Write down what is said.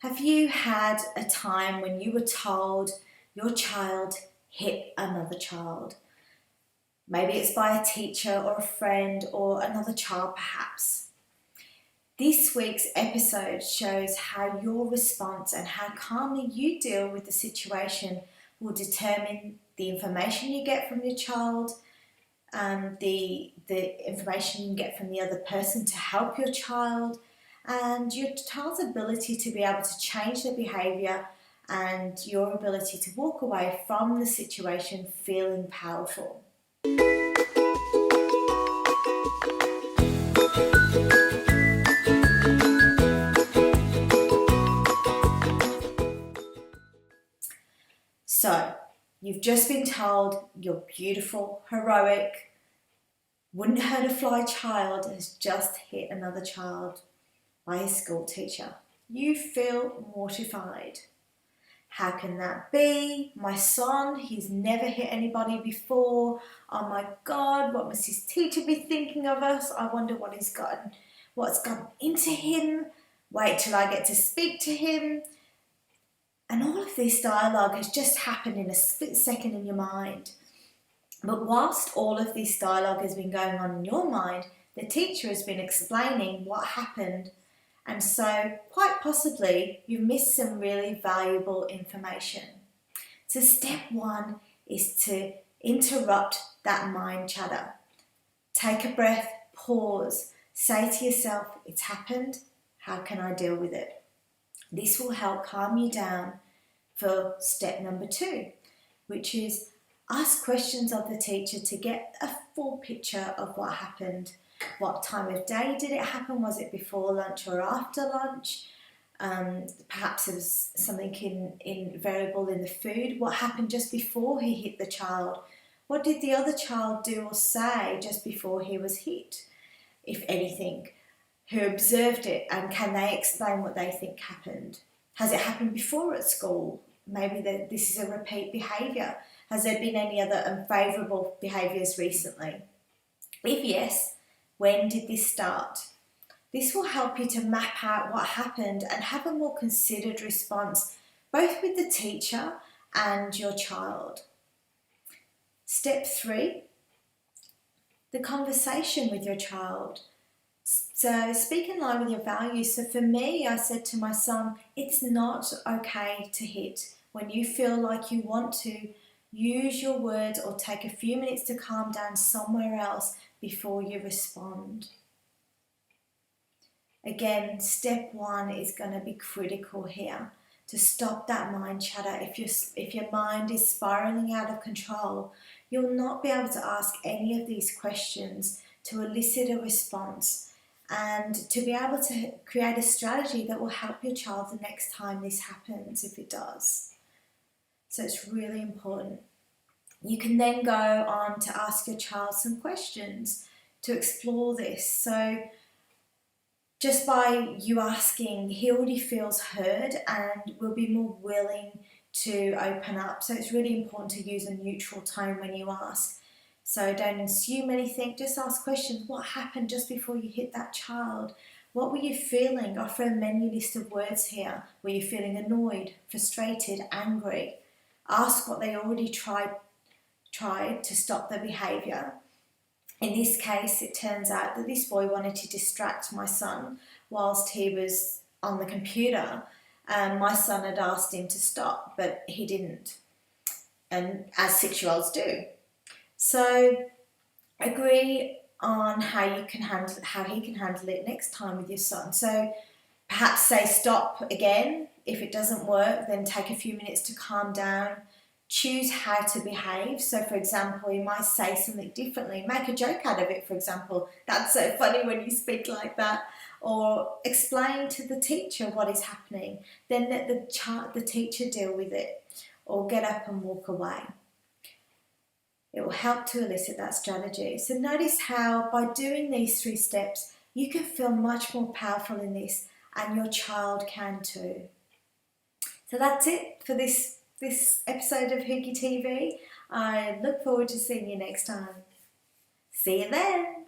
Have you had a time when you were told your child hit another child? Maybe it's by a teacher or a friend or another child perhaps. This week's episode shows how your response and how calmly you deal with the situation will determine the information you get from your child, the information you can get from the other person to help your child, and your child's ability to be able to change their behaviour and your ability to walk away from the situation feeling powerful. So, you've just been told you're beautiful, heroic, wouldn't hurt a fly child has just hit another child by his school teacher. You feel mortified. How can that be? My son, he's never hit anybody before. Oh my God, what must his teacher be thinking of us? I wonder what's gotten into him. Wait till I get to speak to him. And all of this dialogue has just happened in a split second in your mind. But whilst all of this dialogue has been going on in your mind, the teacher has been explaining what happened. And so, quite possibly, you've missed some really valuable information. So step one is to interrupt that mind chatter. Take a breath, pause, say to yourself, it's happened, how can I deal with it? This will help calm you down for step number two, which is ask questions of the teacher to get a full picture of what happened. What time of day did it happen? Was it before lunch or after lunch? Perhaps it was something in variable in the food. What happened just before he hit the child? What did the other child do or say just before he was hit, if anything? Who observed it, and can they explain what they think happened? Has it happened before at school? Maybe this is a repeat behaviour. Has there been any other unfavourable behaviours recently? If yes, when did this start? This will help you to map out what happened and have a more considered response, both with the teacher and your child. Step three, the conversation with your child. So speak in line with your values. So for me, I said to my son, it's not okay to hit. When you feel like you want to, use your words or take a few minutes to calm down somewhere else before you respond. Again, step one is going to be critical here to stop that mind chatter. If your mind is spiraling out of control, you'll not be able to ask any of these questions to elicit a response and to be able to create a strategy that will help your child the next time this happens, if it does. So it's really important. You can then go on to ask your child some questions to explore this. So just by you asking, he already feels heard and will be more willing to open up. So it's really important to use a neutral tone when you ask. So don't assume anything, just ask questions. What happened just before you hit that child? What were you feeling? Offer a menu list of words here. Were you feeling annoyed, frustrated, angry? Ask what they already tried to stop the behaviour. In this case, it turns out that this boy wanted to distract my son whilst he was on the computer. My son had asked him to stop, but he didn't, and as 6-year-olds do. So agree on how he can handle it next time with your son. So perhaps say stop again. If it doesn't work, then take a few minutes to calm down. Choose how to behave. So for example, you might say something differently, make a joke out of it, for example. That's so funny when you speak like that. Or explain to the teacher what is happening. Then let the teacher deal with it. Or get up and walk away. It will help to elicit that strategy. So notice how by doing these 3 steps, you can feel much more powerful in this, and your child can too. So that's it for this episode of Hoogie TV. I look forward to seeing you next time. See you then.